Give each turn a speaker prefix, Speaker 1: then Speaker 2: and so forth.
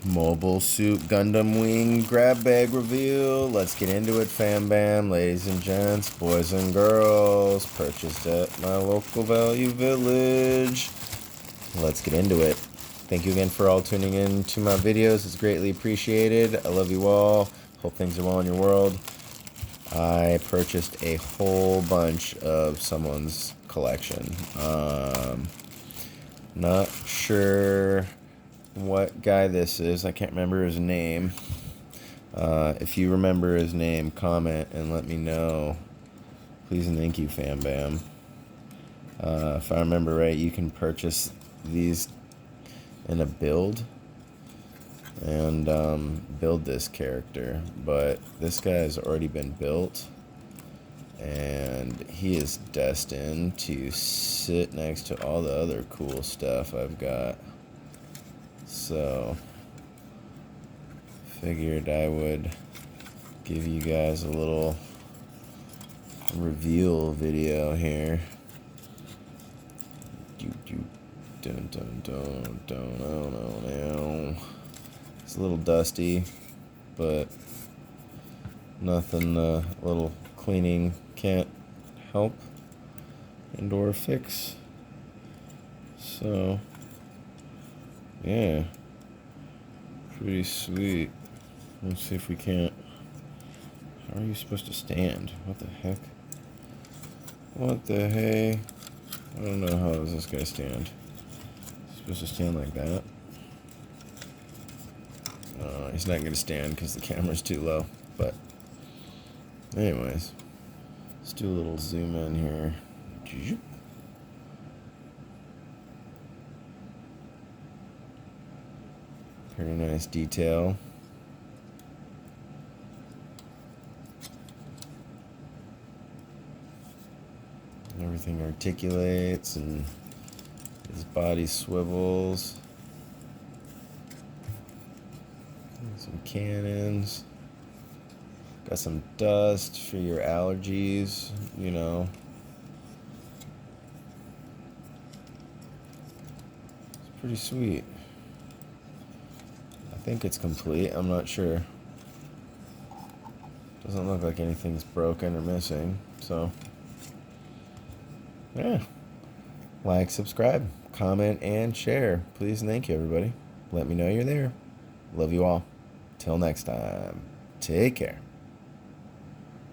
Speaker 1: Mobile Suit Gundam Wing grab bag reveal. Let's get into it, fam bam, ladies and gents, boys and girls. Purchased at my local Value Village. Let's get into it. Thank you again for all tuning in to my videos. It's greatly appreciated. I love you all. Hope things are well in your world. I purchased a whole bunch of someone's collection. Not sure what guy this is. I can't remember his name. If you remember his name, comment and let me know. Please and thank you, fam bam. If I remember right, you can purchase these in a build and build this character, but this guy has already been built and he is destined to sit next to all the other cool stuff I've got. So figured I would give you guys a little reveal video here. Dun, dun, dun, dun, dun, dun. It's a little dusty, but nothing a little cleaning can't help and or fix. So yeah, pretty sweet. Let's see if we can't. How are you supposed to stand? What the heck? What the hey? I don't know how does this guy stand. He's supposed to stand like that. He's not gonna stand because the camera's too low. But anyways, let's do a little zoom in here. Pretty nice detail. Everything articulates and his body swivels. Some cannons. Got some dust for your allergies, you know. It's pretty sweet. I think it's complete. I'm not sure. Doesn't look like anything's broken or missing. So, yeah. Like, subscribe, comment, and share. Please and thank you, everybody. Let me know you're there. Love you all. Till next time. Take care.